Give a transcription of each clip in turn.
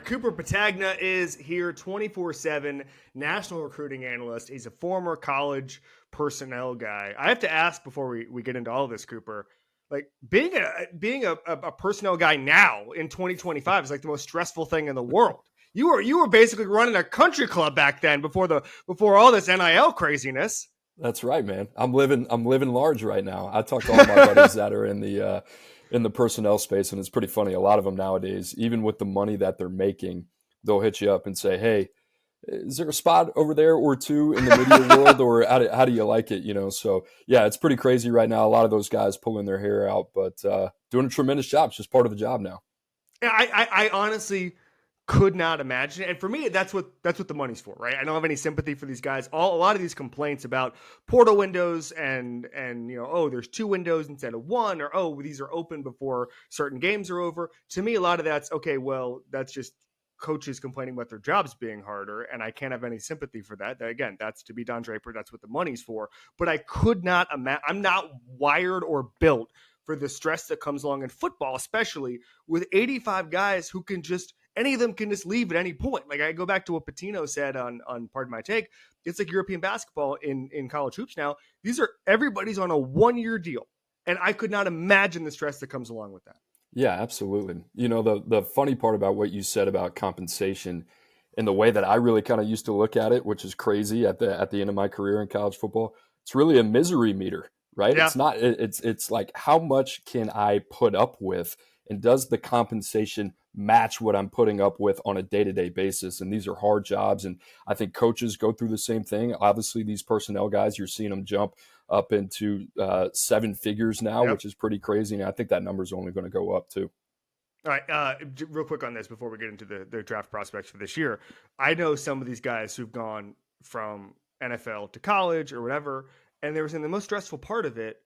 right, Cooper Petagna is here 24/7, national recruiting analyst. He's a former college personnel guy. I have to ask before we get into all of this, Cooper, like being a personnel guy now in 2025 is like the most stressful thing in the world. You were basically running a country club back then before all this NIL craziness. That's right, man. I'm living large right now. I talk to all my buddies that are in the personnel space, and it's pretty funny. A lot of them nowadays, even with the money that they're making, they'll hit you up and say, "Hey, is there a spot over there or two in the media world, or how do you like it?" So yeah, it's pretty crazy right now. A lot of those guys pulling their hair out, but doing a tremendous job. It's just part of the job now. I honestly could not imagine it. And for me, that's what the money's for, right? I don't have any sympathy for these guys. A lot of these complaints about portal windows and oh, there's 2 windows instead of 1, or oh, these are open before certain games are over. To me, a lot of that's okay. Well, that's just coaches complaining about their jobs being harder, and I can't have any sympathy for that. Again, that's to be Don Draper. That's what the money's for. But I could not imagine. I'm not wired or built for the stress that comes along in football, especially with 85 guys who can just. Any of them can just leave at any point. Like I go back to what Patino said on Pardon My Take. It's like European basketball in college hoops now. Everybody's on a 1-year deal. And I could not imagine the stress that comes along with that. Yeah, absolutely. The funny part about what you said about compensation and the way that I really kind of used to look at it, which is crazy at the end of my career in college football, it's really a misery meter, right? Yeah. It's not, it's like, how much can I put up with, and does the compensation match what I'm putting up with on a day-to-day basis? And these are hard jobs. And I think coaches go through the same thing. Obviously, these personnel guys, you're seeing them jump up into 7 figures now, Yep. which is pretty crazy. And I think that number is only going to go up too. All right, real quick on this before we get into the draft prospects for this year. I know some of these guys who've gone from NFL to college or whatever, and they were saying the most stressful part of it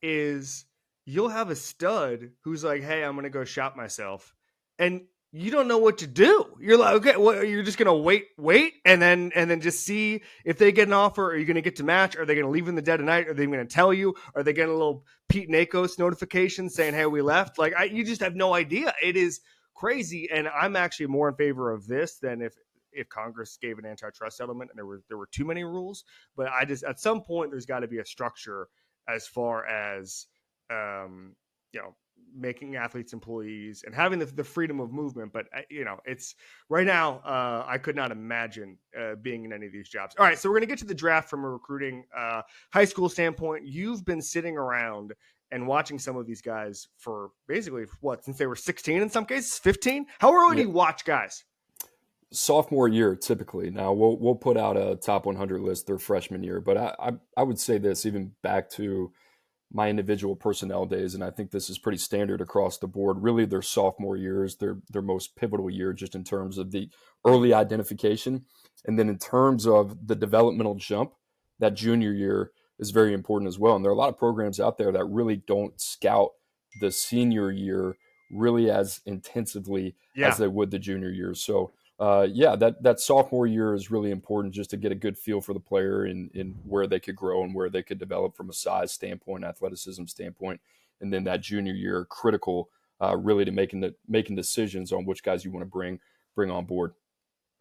is you'll have a stud who's like, "Hey, I'm going to go shop myself," and you don't know what to do. You're like, "Okay, well, you're just going to wait, and then just see if they get an offer. Are you going to get to match? Are they going to leave in the dead of night? Are they going to tell you? Are they getting a little Pete Nakos notification saying, "Hey, we left"? Like, you just have no idea. It is crazy, and I'm actually more in favor of this than if Congress gave an antitrust settlement and there were too many rules. But I just at some point there's got to be a structure as far as making athletes employees and having the freedom of movement. But it's right now, I could not imagine being in any of these jobs. All right, so we're going to get to the draft from a recruiting high school standpoint. You've been sitting around and watching some of these guys for basically since they were 16, in some cases 15. How early do you watch guys? Sophomore year, typically. Now we'll put out a top 100 list their freshman year, but I would say this, even back to my individual personnel days, and I think this is pretty standard across the board. Really, their sophomore year is their most pivotal year, just in terms of the early identification, and then in terms of the developmental jump, that junior year is very important as well. And there are a lot of programs out there that really don't scout the senior year really as intensively as they would the junior year. So that sophomore year is really important, just to get a good feel for the player in where they could grow and where they could develop from a size standpoint, athleticism standpoint. And then that junior year, critical really to making decisions on which guys you want to bring on board.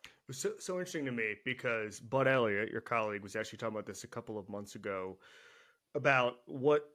It was so interesting to me because Bud Elliott, your colleague, was actually talking about this a couple of months ago about what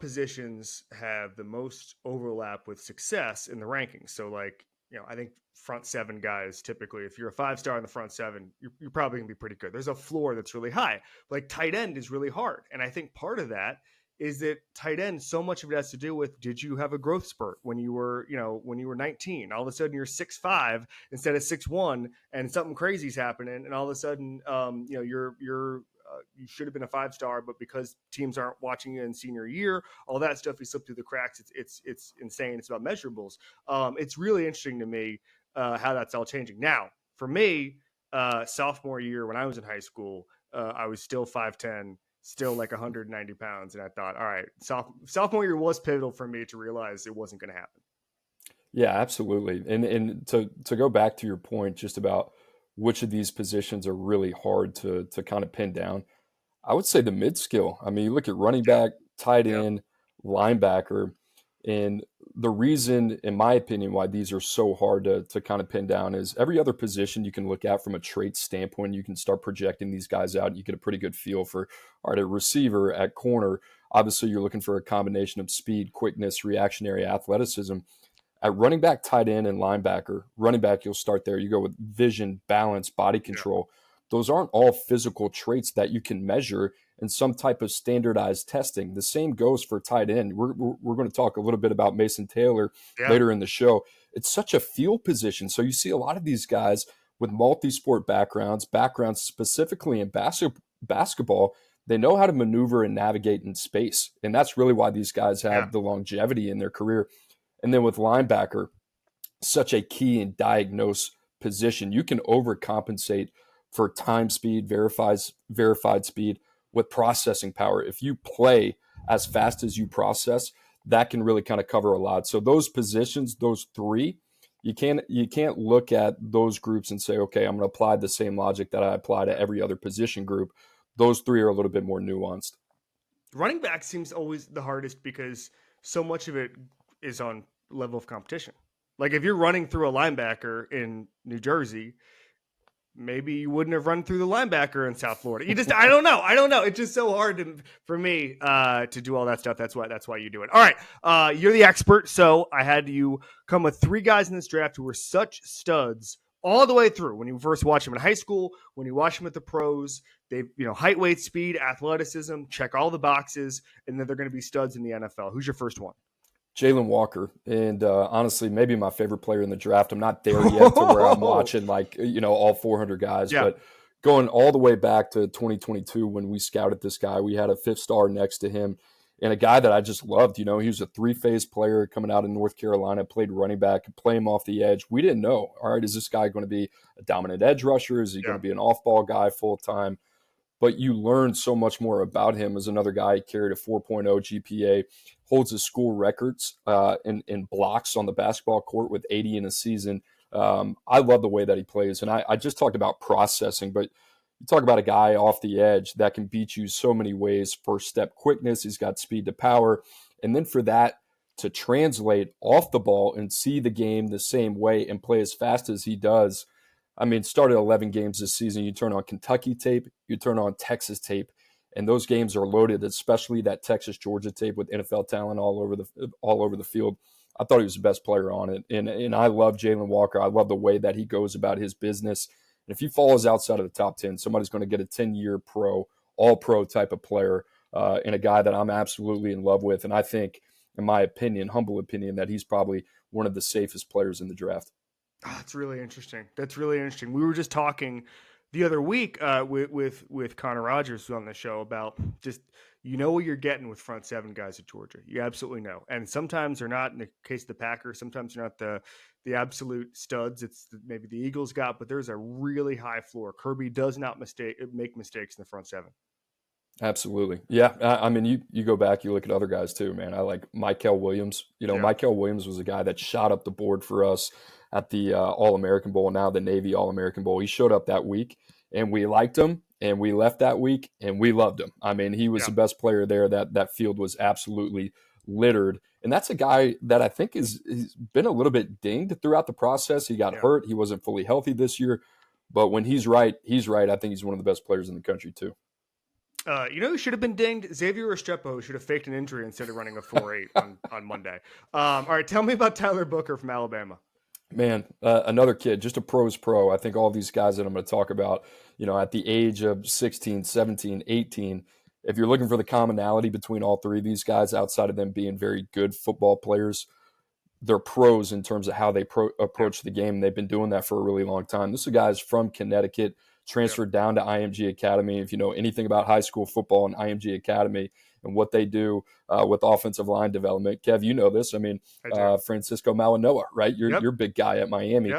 positions have the most overlap with success in the rankings. So like, I think front 7 guys, typically, if you're a 5-star in the front 7, you're probably going to be pretty good. There's a floor that's really high. Like tight end is really hard. And I think part of that is that tight end, so much of it has to do with, did you have a growth spurt when you were 19? All of a sudden you're 6'5" instead of 6'1", and something crazy's happening. And all of a sudden, you should have been a 5-star, but because teams aren't watching you in senior year, all that stuff, you slip through the cracks. It's insane. It's about measurables. It's really interesting to me how that's all changing. Now, for me, sophomore year when I was in high school, I was still 5'10", still like 190 pounds. And I thought, all right, sophomore year was pivotal for me to realize it wasn't going to happen. Yeah, absolutely. And to go back to your point just about which of these positions are really hard to kind of pin down, I would say the mid skill. I mean, you look at running back, tight end, linebacker, and the reason, in my opinion, why these are so hard to kind of pin down is every other position you can look at from a trait standpoint. You can start projecting these guys out. And you get a pretty good feel for, all right, a receiver at corner. Obviously, you're looking for a combination of speed, quickness, reactionary athleticism. At running back, tight end, and linebacker, running back, you'll start there. You go with vision, balance, body control. Those aren't all physical traits that you can measure in some type of standardized testing. The same goes for tight end. We're going to talk a little bit about Mason Taylor later in the show. It's such a field position. So you see a lot of these guys with multi-sport backgrounds specifically in basketball. They know how to maneuver and navigate in space. And that's really why these guys have the longevity in their career. And then with linebacker, such a key and diagnose position. You can overcompensate for time speed, verified speed with processing power. If you play as fast as you process, that can really kind of cover a lot. So those positions, those three, you can't look at those groups and say, okay, I'm going to apply the same logic that I apply to every other position group. Those three are a little bit more nuanced. Running back seems always the hardest because so much of it is on level of competition. Like if you're running through a linebacker in New Jersey, maybe you wouldn't have run through the linebacker in South Florida. I don't know. It's just so hard for me to do all that stuff. That's why you do it. All right. You're the expert. So I had you come with three guys in this draft who were such studs all the way through. When you first watch them in high school, when you watch them at the pros, they, height, weight, speed, athleticism, check all the boxes, and then they're going to be studs in the NFL. Who's your first one? Jalon Walker, and honestly, maybe my favorite player in the draft. I'm not there yet to where I'm watching all 400 guys, but going all the way back to 2022 when we scouted this guy, we had a 5th star next to him, and a guy that I just loved. He was a 3-phase player coming out of North Carolina, played running back, could play him off the edge. We didn't know, all right, is this guy going to be a dominant edge rusher? Is he going to be an off-ball guy full time? But you learn so much more about him as another guy. He carried a 4.0 GPA, holds his school records in blocks on the basketball court with 80 in a season. I love the way that he plays. And I just talked about processing, but you talk about a guy off the edge that can beat you so many ways. First step quickness, he's got speed to power. And then for that to translate off the ball and see the game the same way and play as fast as he does. I mean, started 11 games this season. You turn on Kentucky tape, you turn on Texas tape, and those games are loaded, especially that Texas-Georgia tape with NFL talent all over the field. I thought he was the best player on it, and I love Jalon Walker. I love the way that he goes about his business. And if he falls outside of the top 10, somebody's going to get a 10-year pro, all-pro type of player, and a guy that I'm absolutely in love with. And I think, in my opinion, humble opinion, that he's probably one of the safest players in the draft. Oh, that's really interesting. We were just talking the other week with Connor Rogers on the show about just what you're getting with front seven guys at Georgia. You absolutely know. And sometimes they're not, in the case of the Packers, sometimes they're not the absolute studs. It's maybe the Eagles got, but there's a really high floor. Kirby does not make mistakes in the front seven. Absolutely. Yeah. I mean, you go back, you look at other guys too, man. I like Mykel Williams. Mykel Williams was a guy that shot up the board for us at the All-American Bowl, now the Navy All-American Bowl. He showed up that week, and we liked him, and we left that week, and we loved him. I mean, he was the best player there. That field was absolutely littered. And that's a guy that I think he's been a little bit dinged throughout the process. He got hurt. He wasn't fully healthy this year. But when he's right. I think he's one of the best players in the country too. Who should have been dinged? Xavier Restrepo should have faked an injury instead of running a 4.8 on Monday. All right, tell me about Tyler Booker from Alabama. Man, another kid, just a pro's pro. I think all these guys that I'm going to talk about, at the age of 16, 17, 18, if you're looking for the commonality between all three of these guys, outside of them being very good football players, they're pros in terms of how they approach the game. They've been doing that for a really long time. This is a guy who's from Connecticut, transferred down to IMG Academy. If you know anything about high school football and IMG Academy and what they do with offensive line development, Kev, you know this. I mean, Francisco Malinois, right? You're a big guy at Miami.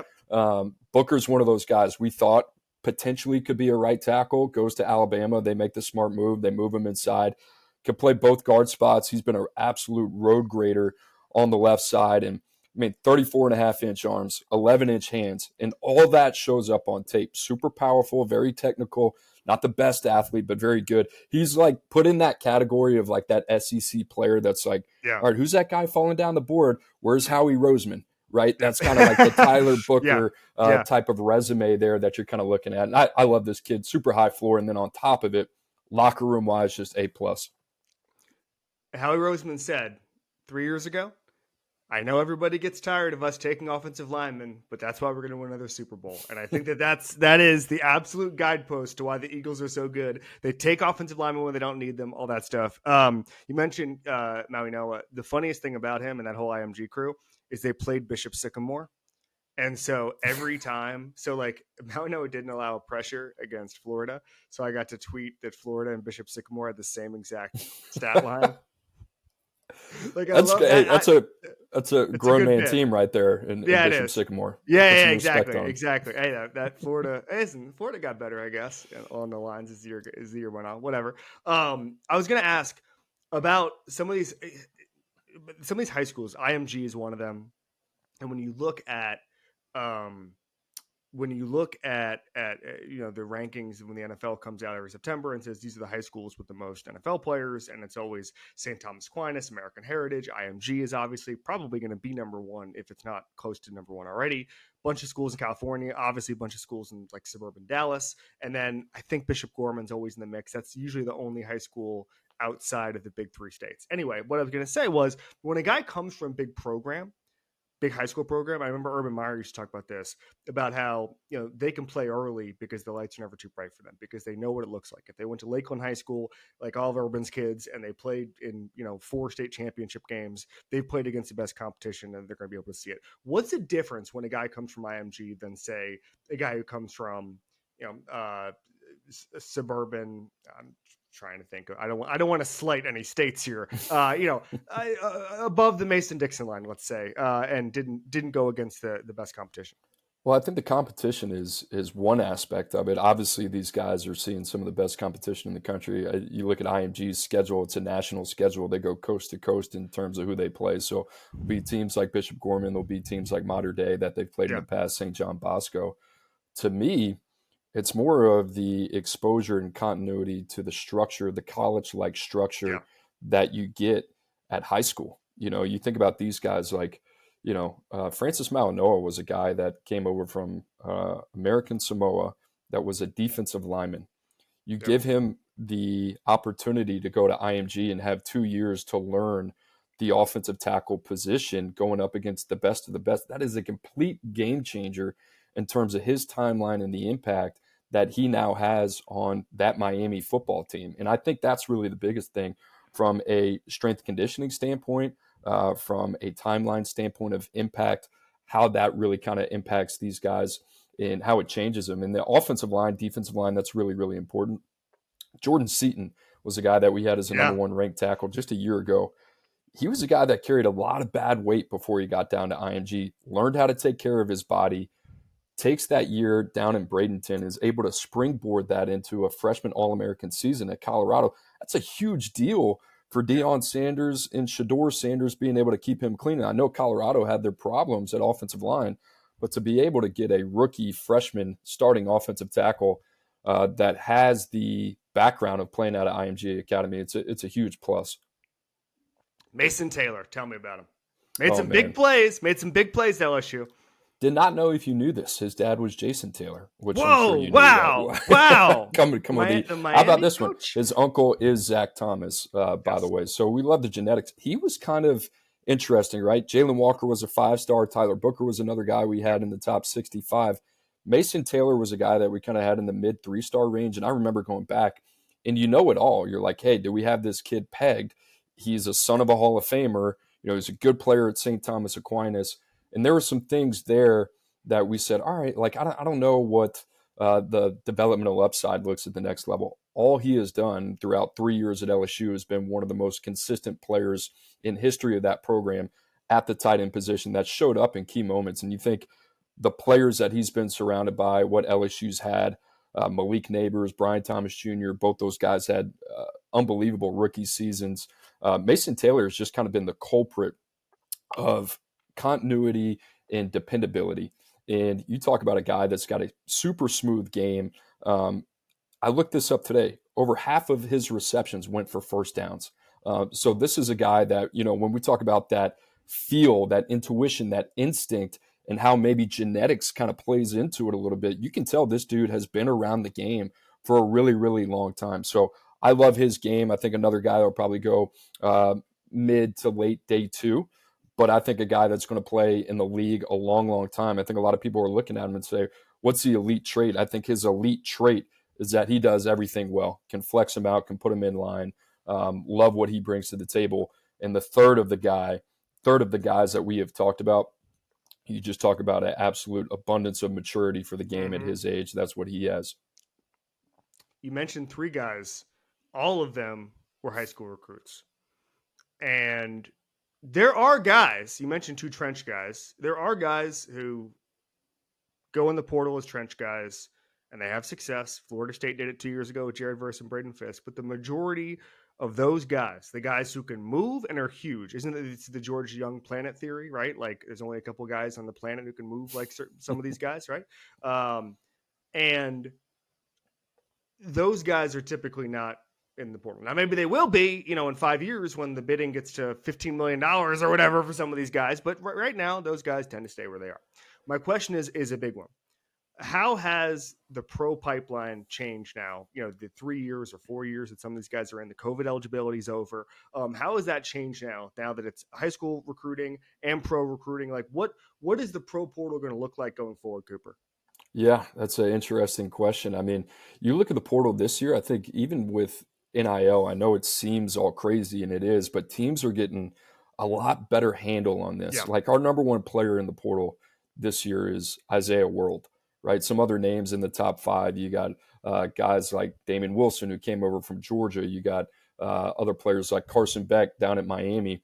Booker's one of those guys we thought potentially could be a right tackle, goes to Alabama. They make the smart move. They move him inside. Could play both guard spots. He's been an absolute road grader on the left side. And I mean, 34.5-inch arms, 11-inch hands, and all that shows up on tape. Super powerful, very technical, not the best athlete, but very good. He's like put in that category of like that SEC player that's like, Yeah. all right, who's that guy falling down the board? Where's Howie Roseman? Right? Yeah. That's kind of like the Tyler Yeah. Booker Yeah. type of resume there that you're kind of looking at. And I love this kid, super high floor. And then on top of it, locker room wise, just A+. Howie Roseman said 3 years ago, I know everybody gets tired of us taking offensive linemen, but that's why we're going to win another Super Bowl. And I think that is the absolute guidepost to why the Eagles are so good. They take offensive linemen when they don't need them, all that stuff. You mentioned Maui Noah. The funniest thing about him and that whole IMG crew is they played Bishop Sycamore. And so every time, like Maui Noah didn't allow pressure against Florida. So I got to tweet that Florida and Bishop Sycamore had the same exact stat line. Like I love that. That's a grown man team right there in Bishop Sycamore. Yeah, exactly. Hey, that Florida got better, I guess, along the lines as the year went on. Whatever. I was going to ask about some of these high schools. IMG is one of them, and when you look at the rankings when the NFL comes out every September and says these are the high schools with the most NFL players, and it's always St. Thomas Aquinas, American Heritage. IMG is obviously probably going to be number one if it's not close to number one already. Bunch of schools in California, obviously a bunch of schools in like suburban Dallas, and then I think Bishop Gorman's always in the mix. That's usually the only high school outside of the big three states. Anyway, what I was going to say was when a guy comes from big high school program. I remember Urban Meyer used to talk about this, about how, they can play early because the lights are never too bright for them because they know what it looks like. If they went to Lakeland High School, like all of Urban's kids, and they played in, 4 state championship games, they've played against the best competition and they're going to be able to see it. What's the difference when a guy comes from IMG than say a guy who comes from, suburban, trying to think. I don't want to slight any states here. Above the Mason-Dixon line, let's say, and didn't go against the best competition. Well, I think the competition is one aspect of it. Obviously, these guys are seeing some of the best competition in the country. You look at IMG's schedule; it's a national schedule. They go coast to coast in terms of who they play. So, there'll be teams like Bishop Gorman. There'll be teams like Modern Day that they've played in the past. St. John Bosco. To me, it's more of the exposure and continuity to the structure, the college-like structure that you get at high school. You think about these guys like, Francis Malinois was a guy that came over from American Samoa that was a defensive lineman. You give him the opportunity to go to IMG and have 2 years to learn the offensive tackle position going up against the best of the best. That is a complete game changer in terms of his timeline and the impact that he now has on that Miami football team. And I think that's really the biggest thing from a strength conditioning standpoint, from a timeline standpoint of impact, how that really kind of impacts these guys and how it changes them. And the offensive line, defensive line, that's really, really important. Jordan Seaton was a guy that we had as a number one ranked tackle just a year ago. He was a guy that carried a lot of bad weight before he got down to IMG, learned how to take care of his body, takes that year down in Bradenton, is able to springboard that into a freshman All-American season at Colorado. That's a huge deal for Deion Sanders and Shedeur Sanders being able to keep him clean. And I know Colorado had their problems at offensive line, but to be able to get a rookie freshman starting offensive tackle that has the background of playing out of IMG Academy, it's a huge plus. Mason Taylor, tell me about him. Made some big plays at LSU. Did not know if you knew this. His dad was Jason Taylor, which Whoa, I'm sure you knew. Wow. Come on. How about this one? His uncle is Zach Thomas, by the way. So we love the genetics. He was kind of interesting, right? Jalon Walker was a 5-star. Tyler Booker was another guy we had in the top 65. Mason Taylor was a guy that we kind of had in the mid 3-star range. And I remember going back, and you know it all. You're like, hey, do we have this kid pegged? He's a son of a Hall of Famer. He's a good player at St. Thomas Aquinas. And there were some things there that we said, all right, like, I don't know what the developmental upside looks at the next level. All he has done throughout 3 years at LSU has been one of the most consistent players in history of that program at the tight end position that showed up in key moments. And you think the players that he's been surrounded by, what LSU's had, Malik Neighbors, Brian Thomas Jr., both those guys had unbelievable rookie seasons. Mason Taylor has just kind of been the culprit of continuity and dependability. And you talk about a guy that's got a super smooth game. I looked this up today. Over half of his receptions went for first downs. So this is a guy that, when we talk about that feel, that intuition, that instinct, and how maybe genetics kind of plays into it a little bit, you can tell this dude has been around the game for a really, really long time. So I love his game. I think another guy that will probably go mid to late day two. But I think a guy that's going to play in the league a long, long time. I think a lot of people are looking at him and say, what's the elite trait? I think his elite trait is that he does everything well, can flex him out, can put him in line, love what he brings to the table. And the third of the guys that we have talked about, you just talk about an absolute abundance of maturity for the game at his age. That's what he has. You mentioned 3 guys. All of them were high school recruits. And there are guys, you mentioned 2 trench guys. There are guys who go in the portal as trench guys, and they have success. Florida State did it 2 years ago with Jared Verse and Braden Fisk. But the majority of those guys, the guys who can move and are huge, isn't it the George Young planet theory, right? Like there's only a couple guys on the planet who can move like some of these guys, right? And those guys are typically not in the portal. Now, maybe they will be, in 5 years when the bidding gets to $15 million or whatever for some of these guys. But right now, those guys tend to stay where they are. My question is a big one. How has the pro pipeline changed now? The 3 years or 4 years that some of these guys are in, the COVID eligibility is over. How has that changed now that it's high school recruiting and pro recruiting? Like what is the pro portal going to look like going forward, Cooper? Yeah, that's an interesting question. I mean, you look at the portal this year, I think even with NIL, I know it seems all crazy and it is, but teams are getting a lot better handle on this. Yeah. Like our number one player in the portal this year is Isaiah World, right? Some other names in the top 5. You got guys like Damon Wilson, who came over from Georgia. You got other players like Carson Beck down at Miami.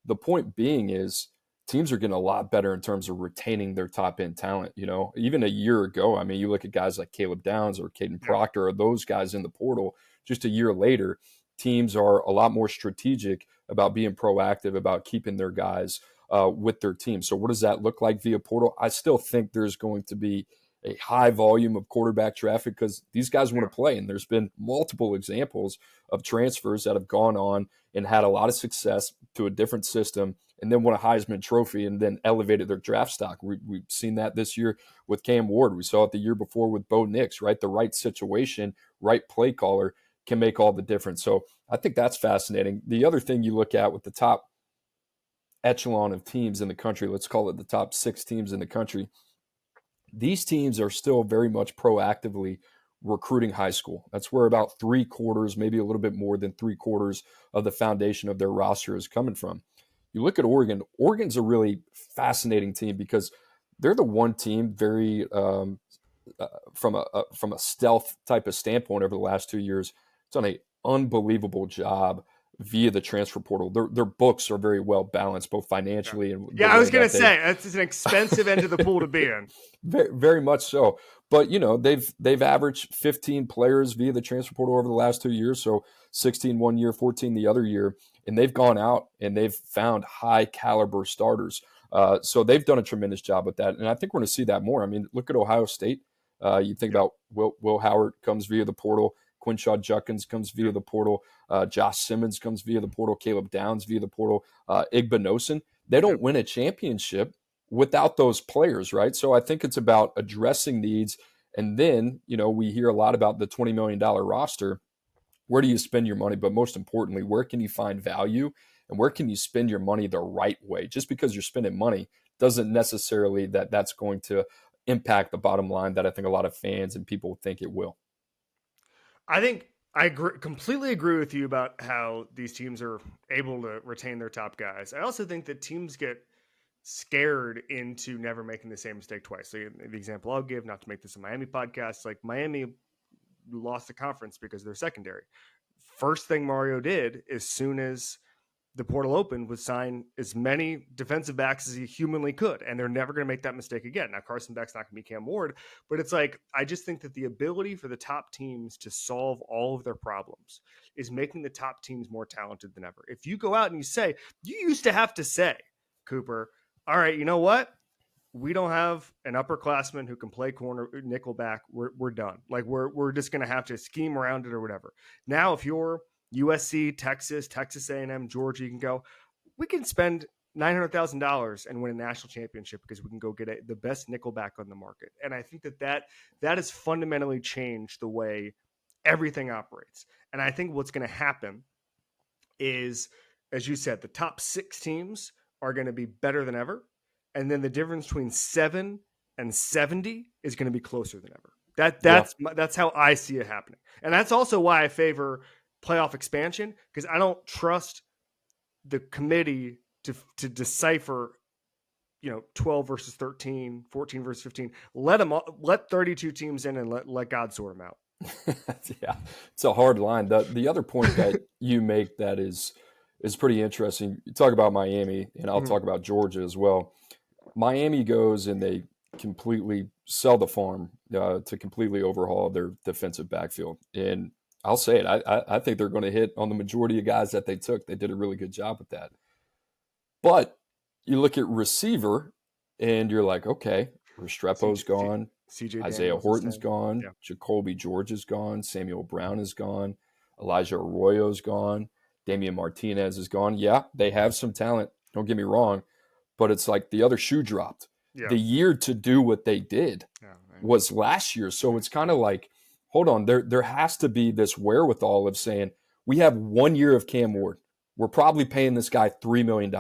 The point being is teams are getting a lot better in terms of retaining their top end talent. Even a year ago, I mean, you look at guys like Caleb Downs or Caden Proctor or those guys in the portal, just a year later, teams are a lot more strategic about being proactive, about keeping their guys with their team. So what does that look like via portal? I still think there's going to be a high volume of quarterback traffic because these guys want to play. And there's been multiple examples of transfers that have gone on and had a lot of success to a different system and then won a Heisman Trophy and then elevated their draft stock. We've seen that this year with Cam Ward. We saw it the year before with Bo Nix, right? The right situation, right play caller can make all the difference. So I think that's fascinating. The other thing you look at with the top echelon of teams in the country, let's call it the top 6 teams in the country, these teams are still very much proactively recruiting high school. That's where about 3/4, maybe a little bit more than 3/4 of the foundation of their roster is coming from. You look at Oregon. Oregon's a really fascinating team because they're the one team very from a stealth type of standpoint over the last 2 years. It's done an unbelievable job via the transfer portal. Their books are very well balanced, both financially and I was going to say it's an expensive end of the pool to be in. Very, very much so. But they've averaged 15 players via the transfer portal over the last 2 years. So 16 one year, 14 the other year, and they've gone out and they've found high caliber starters. So they've done a tremendous job with that, and I think we're going to see that more. I mean, look at Ohio State. You think about Will Howard comes via the portal. Quinshaw Judkins comes via the portal. Josh Simmons comes via the portal. Caleb Downs via the portal. Igbinosun. They don't win a championship without those players, right? So I think it's about addressing needs. And then, we hear a lot about the $20 million roster. Where do you spend your money? But most importantly, where can you find value? And where can you spend your money the right way? Just because you're spending money doesn't necessarily that's going to impact the bottom line that I think a lot of fans and people think it will. I think I completely agree with you about how these teams are able to retain their top guys. I also think that teams get scared into never making the same mistake twice. So the example I'll give, not to make this a Miami podcast, like Miami lost the conference because they're secondary. First thing Mario did as soon as the portal opened was sign as many defensive backs as he humanly could, and they're never going to make that mistake again. Now, Carson Beck's not going to be Cam Ward, but it's like, I just think that the ability for the top teams to solve all of their problems is making the top teams more talented than ever. If you go out and you used to have to say, Cooper, all right, you know what? We don't have an upperclassman who can play corner nickelback. We're done. Like we're just gonna have to scheme around it or whatever. Now, if you're USC, Texas A&M, Georgia, you can go. We can spend $900,000 and win a national championship because we can go get the best nickelback on the market. And I think that has fundamentally changed the way everything operates. And I think what's going to happen is, as you said, the top 6 teams are going to be better than ever. And then the difference between 7 and 70 is going to be closer than ever. That's how I see it happening. And that's also why I favor playoff expansion, because I don't trust the committee to decipher, 12 versus 13, 14 versus 15. Let 32 teams in and let God sort them out. Yeah, it's a hard line. The other point that you make that is pretty interesting. You talk about Miami, and I'll talk about Georgia as well. Miami goes and they completely sell the farm to completely overhaul their defensive backfield. And I'll say it, I think they're going to hit on the majority of guys that they took. They did a really good job with that. But you look at receiver, and you're like, okay, Restrepo's gone. Isaiah Horton's gone. Yeah. Jacoby George is gone. Samuel Brown is gone. Elijah Arroyo's gone. Damian Martinez is gone. Yeah, they have some talent. Don't get me wrong. But it's like the other shoe dropped. Yeah. The year to do what they did was last year. So it's kind of like, hold on, there has to be this wherewithal of saying, we have 1 year of Cam Ward. We're probably paying this guy $3 million.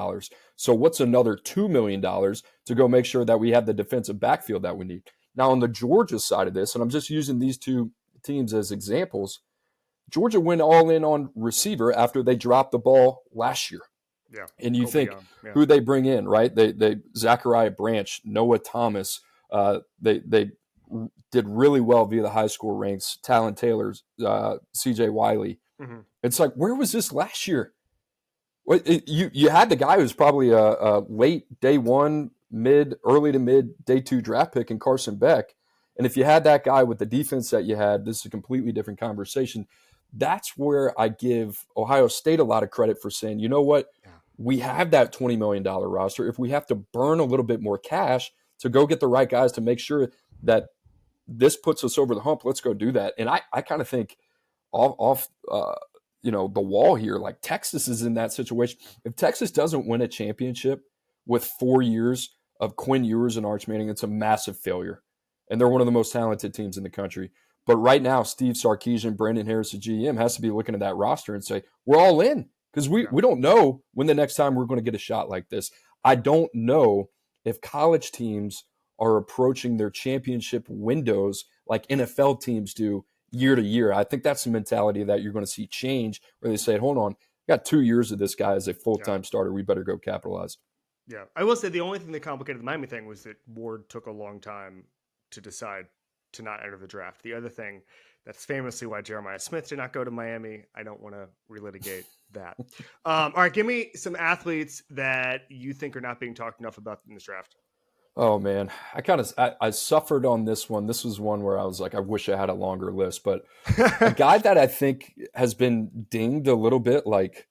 So what's another $2 million to go make sure that we have the defensive backfield that we need? Now, on the Georgia side of this, and I'm just using these two teams as examples, Georgia went all in on receiver after they dropped the ball last year. Yeah. And you think who they bring in, right? They Zachariah Branch, Noah Thomas, they did really well via the high school ranks. Talon Taylor, CJ Wiley. Mm-hmm. It's like, where was this last year? You had the guy who's probably a late day 1, early to mid day 2 draft pick in Carson Beck. And if you had that guy with the defense that you had, this is a completely different conversation. That's where I give Ohio State a lot of credit for saying, you know what? We have that $20 million roster. If we have to burn a little bit more cash to go get the right guys to make sure that this puts us over the hump, let's go do that. And I kind of think off the wall here, like Texas is in that situation. If Texas doesn't win a championship with 4 years of Quinn Ewers and Arch Manning, it's a massive failure. And they're one of the most talented teams in the country. But right now, Steve Sarkisian, Brandon Harris, the GM, has to be looking at that roster and say, we're all in. Because we don't know when the next time we're going to get a shot like this. I don't know if college teams are approaching their championship windows like NFL teams do year to year. I think that's the mentality that you're going to see change, where they say, hold on, we got 2 years of this guy as a full-time starter. We better go capitalize. Yeah. I will say the only thing that complicated the Miami thing was that Ward took a long time to decide to not enter the draft. The other thing, that's famously why Jeremiah Smith did not go to Miami. I don't want to relitigate that. All right, give me some athletes that you think are not being talked enough about in this draft. Oh man, I suffered on this one. This was one where I was like, I wish I had a longer list, but a guy that I think has been dinged a little bit, like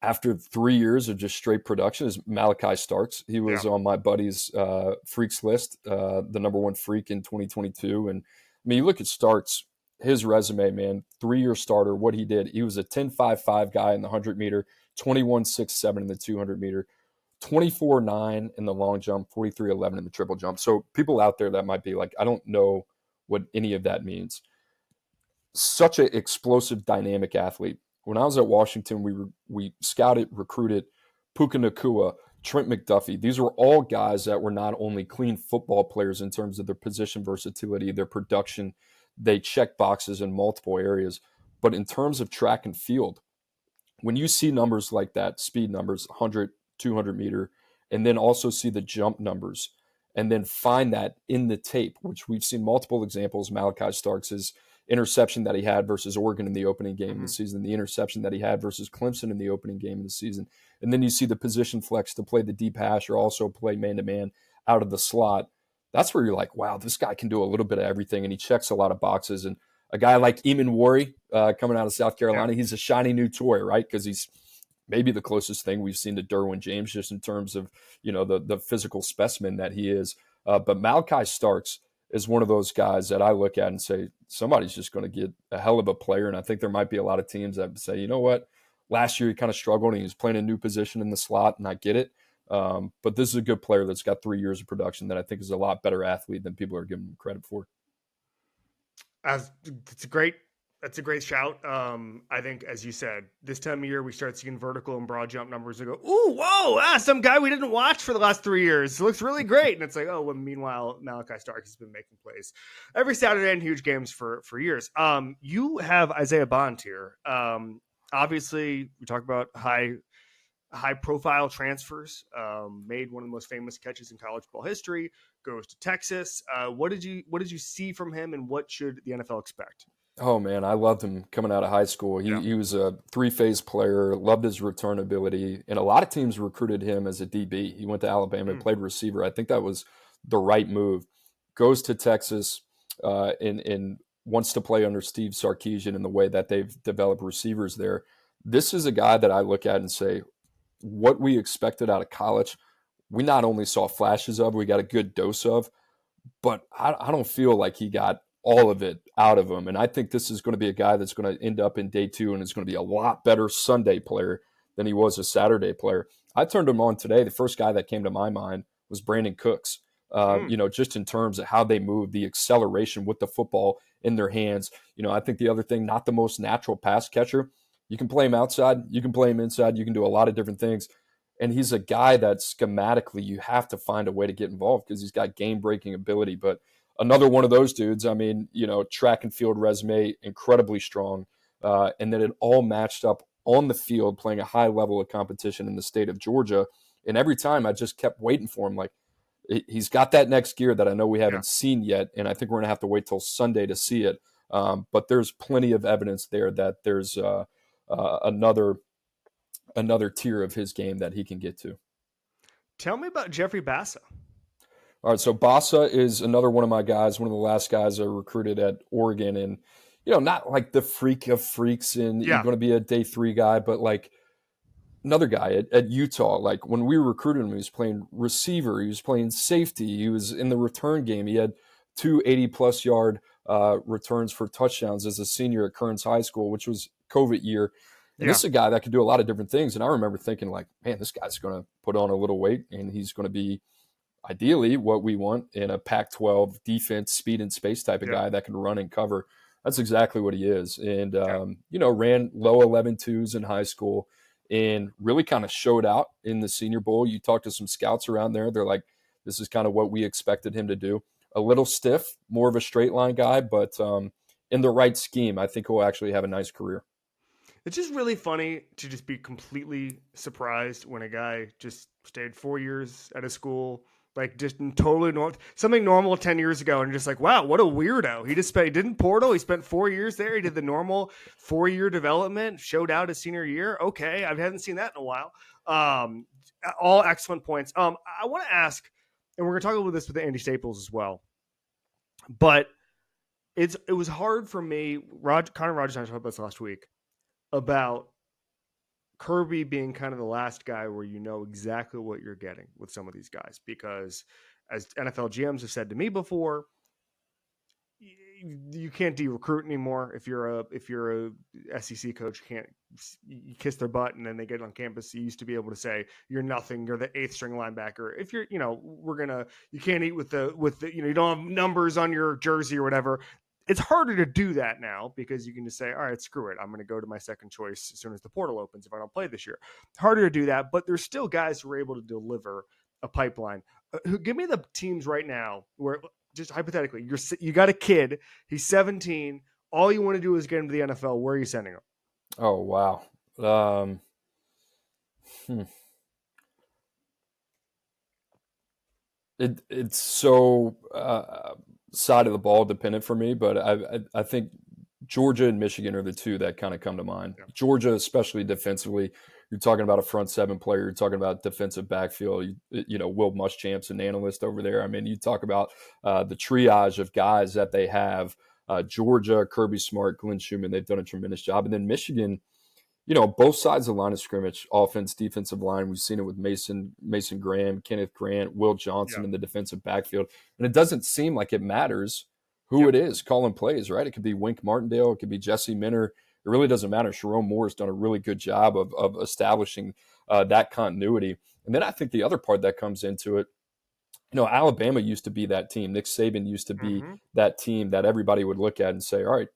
after 3 years of just straight production, is Malachi Starks. He was on my buddy's freaks list, the number 1 freak in 2022. And I mean, you look at Starks, his resume, man, 3-year starter, what he did. He was a 10.55 guy in the 100 meter, 21.67 in the 200 meter, 24.9 in the long jump, 43.11 in the triple jump. So people out there that might be like, I don't know what any of that means. Such an explosive, dynamic athlete. When I was at Washington, we scouted, recruited Puka Nacua, Trent McDuffie. These were all guys that were not only clean football players in terms of their position versatility, their production. They check boxes in multiple areas. But in terms of track and field, when you see numbers like that, speed numbers, 100, 200 meter, and then also see the jump numbers, and then find that in the tape, which we've seen multiple examples. Malachi Starks' interception that he had versus Oregon in the opening game of the season, the interception that he had versus Clemson in the opening game of the season. And then you see the position flex to play the deep hash or also play man-to-man out of the slot. That's where you're like, wow, this guy can do a little bit of everything, and he checks a lot of boxes. And a guy like Eamon Warry coming out of South Carolina, he's a shiny new toy, right? Because he's maybe the closest thing we've seen to Derwin James, just in terms of, the physical specimen that he is. But Malachi Starks is one of those guys that I look at and say, somebody's just going to get a hell of a player. And I think there might be a lot of teams that say, you know what, last year he kind of struggled and he was playing a new position in the slot, and I get it. But this is a good player that's got 3 years of production that I think is a lot better athlete than people are giving him credit for. It's a great That's a great shout. I think, as you said, this time of year we start seeing vertical and broad jump numbers and go, ooh, whoa, some guy we didn't watch for the last 3 years. It looks really great. And it's like, oh, well, meanwhile, Malachi Starks has been making plays every Saturday in huge games for years. You have Isaiah Bond here. Obviously, we talk about high profile transfers, made one of the most famous catches in college ball history, goes to Texas. What did you see from him, and what should the NFL expect? Oh man, I loved him coming out of high school. He was a three-phase player, loved his return ability, and a lot of teams recruited him as a DB. He went to Alabama and played receiver. I think that was the right move. Goes to Texas and wants to play under Steve Sarkisian in the way that they've developed receivers there. This is a guy that I look at and say, what we expected out of college, we not only saw flashes of, we got a good dose of, but I don't feel like he got all of it out of him. And I think this is going to be a guy that's going to end up in day two and is going to be a lot better Sunday player than he was a Saturday player. I turned him on today. The first guy that came to my mind was Brandon Cooks. Just in terms of how they move, the acceleration with the football in their hands. I think the other thing, not the most natural pass catcher. You can play him outside, you can play him inside, you can do a lot of different things. And he's a guy that schematically you have to find a way to get involved because he's got game-breaking ability. But another one of those dudes, track and field resume, incredibly strong. And then it all matched up on the field, playing a high level of competition in the state of Georgia. And every time I just kept waiting for him. Like, he's got that next gear that I know we haven't seen yet. And I think we're going to have to wait till Sunday to see it. But there's plenty of evidence there that there's another tier of his game that he can get to. Tell me about Jeffrey Bassa. All right, so Bassa is another one of my guys, one of the last guys I recruited at Oregon. And, not like the freak of freaks and you're going to be a day three guy, but like another guy at Utah. Like when we recruited him, he was playing receiver, he was playing safety, he was in the return game. He had 2 80-plus yard returns for touchdowns as a senior at Kearns High School, which was COVID year. And this is a guy that could do a lot of different things. And I remember thinking, like, man, this guy's going to put on a little weight, and he's going to be ideally what we want in a Pac-12 defense, speed and space type of guy that can run and cover. That's exactly what he is. And, ran low 11.2s in high school and really kind of showed out in the Senior Bowl. You talk to some scouts around there. They're like, this is kind of what we expected him to do. A little stiff, more of a straight line guy, but in the right scheme, I think he'll actually have a nice career. It's just really funny to just be completely surprised when a guy just stayed 4 years at a school, like just totally normal, something normal 10 years ago, and just like, wow, what a weirdo. He didn't portal. He spent 4 years there. He did the normal 4-year development, showed out his senior year. Okay, I haven't seen that in a while. All excellent points. I want to ask, and we're going to talk about this with Andy Staples as well, but it was hard for me. Connor Rogers and I talked about this last week about Kirby being kind of the last guy where you know exactly what you're getting with some of these guys, because as NFL GMs have said to me before, you can't de-recruit anymore. If you're a SEC coach, you kiss their butt and then they get on campus. You used to be able to say you're nothing. You're the 8th string linebacker. If you're, you can't eat with the, you don't have numbers on your jersey or whatever. It's harder to do that now because you can just say, all right, screw it. I'm going to go to my second choice as soon as the portal opens if I don't play this year. Harder to do that, but there's still guys who are able to deliver a pipeline. Give me the teams right now where, just hypothetically, you got a kid, he's 17, all you want to do is get him to the NFL. Where are you sending him? Oh, wow. It's so side of the ball dependent for me, but I think Georgia and Michigan are the two that kind of come to mind. Yeah. Georgia, especially defensively, you're talking about a front seven player, you're talking about defensive backfield, Will Muschamp's an analyst over there. I mean, you talk about the triage of guys that they have. Georgia, Kirby Smart, Glenn Schumann, they've done a tremendous job. And then Michigan, both sides of the line of scrimmage, offense, defensive line. We've seen it with Mason Graham, Kenneth Grant, Will Johnson Yeah. in the defensive backfield. And it doesn't seem like it matters who Yep. it is calling plays, right? It could be Wink Martindale. It could be Jesse Minter. It really doesn't matter. Sharon Moore has done a really good job of establishing that continuity. And then I think the other part that comes into it, Alabama used to be that team. Nick Saban used to be Mm-hmm. that team that everybody would look at and say, all right,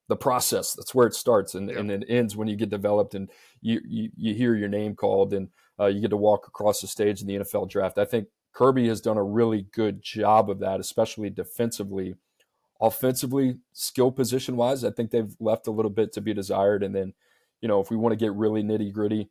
the process, that's where it starts. And it ends when you get developed and you hear your name called and you get to walk across the stage in the NFL draft. I think Kirby has done a really good job of that, especially defensively. Offensively, skill position wise, I think they've left a little bit to be desired. And then, if we want to get really nitty gritty,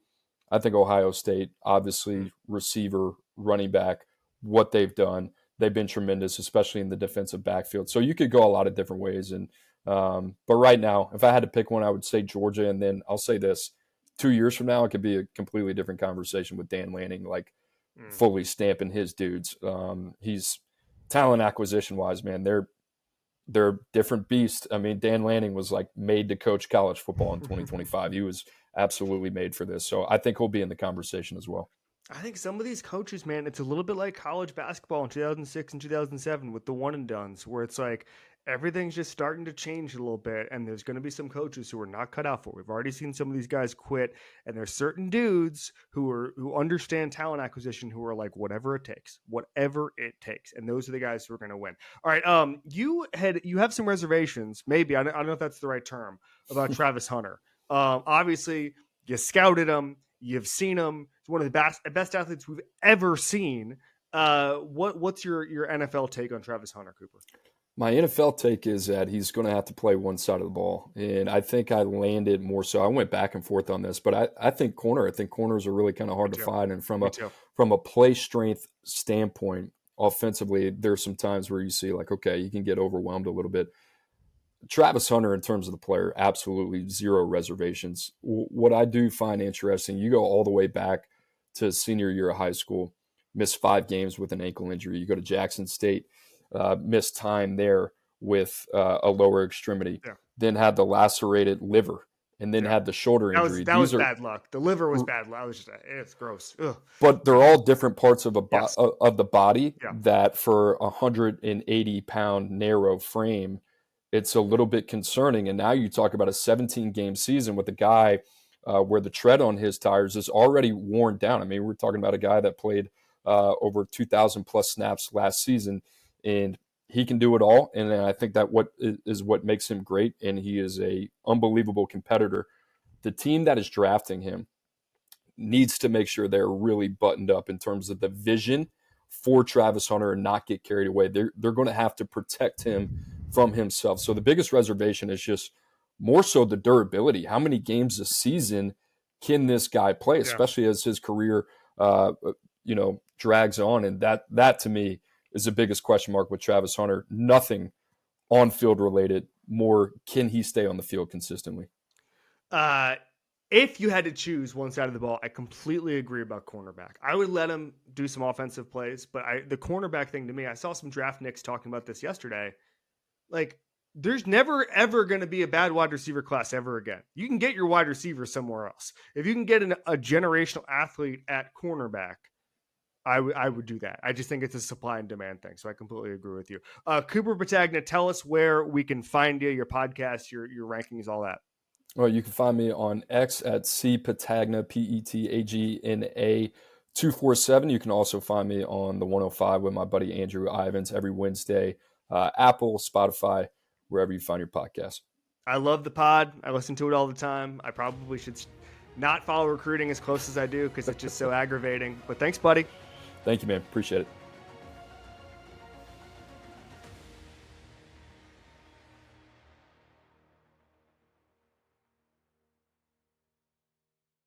I think Ohio State, obviously, receiver, running back, what they've done, they've been tremendous, especially in the defensive backfield. So you could go a lot of different ways. And but right now, if I had to pick one, I would say Georgia. And then I'll say this: 2 years from now, it could be a completely different conversation with Dan Lanning, like fully stamping his dudes. He's talent acquisition wise, man. They're a different beast. I mean, Dan Lanning was like made to coach college football in 2025. He was absolutely made for this. So I think he'll be in the conversation as well. I think some of these coaches, man, it's a little bit like college basketball in 2006 and 2007 with the one and dones, where it's like everything's just starting to change a little bit, and there's going to be some coaches who are not cut out for it. We've already seen some of these guys quit, and there's certain dudes who understand talent acquisition who are like whatever it takes, and those are the guys who are going to win. All right, you have some reservations, maybe I don't know if that's the right term, about Travis Hunter. Obviously, you scouted him. You've seen him. He's one of the best athletes we've ever seen. What's your NFL take on Travis Hunter, Cooper? My NFL take is that he's going to have to play one side of the ball. And I think I landed more so. I went back and forth on this, but I think corners are really kind of hard to find. And from a play strength standpoint, offensively, there's some times where you see like, okay, you can get overwhelmed a little bit. Travis Hunter, in terms of the player, absolutely zero reservations. What I do find interesting, you go all the way back to senior year of high school, missed 5 games with an ankle injury. You go to Jackson State, missed time there with a lower extremity, then had the lacerated liver, and then had the shoulder injury. That was bad luck. The liver was bad luck. It's gross. Ugh. But they're all different parts of of the body that for a 180-pound narrow frame, it's a little bit concerning. And now you talk about a 17-game season with a guy where the tread on his tires is already worn down. I mean, we're talking about a guy that played over 2,000 plus snaps last season, and he can do it all. And I think that what makes him great, and he is a unbelievable competitor. The team that is drafting him needs to make sure they're really buttoned up in terms of the vision for Travis Hunter and not get carried away. They're going to have to protect him from himself. So the biggest reservation is just more so the durability. How many games a season can this guy play, especially as his career, drags on? And that to me is the biggest question mark with Travis Hunter. Nothing on field related. More, can he stay on the field consistently? If you had to choose one side of the ball, I completely agree about cornerback. I would let him do some offensive plays, but the cornerback thing to me, I saw some draft nicks talking about this yesterday. Like, there's never, ever going to be a bad wide receiver class ever again. You can get your wide receiver somewhere else. If you can get a generational athlete at cornerback, I would do that. I just think it's a supply and demand thing. So I completely agree with you. Cooper Petagna, tell us where we can find you, your podcast, your rankings, all that. Well, you can find me on X at cpetagna, Petagna 247. You can also find me on the 105 with my buddy Andrew Ivins every Wednesday. Apple, Spotify, wherever you find your podcast. I love the pod. I listen to it all the time. I probably should not follow recruiting as close as I do because it's just so aggravating. But thanks, buddy. Thank you, man. Appreciate it.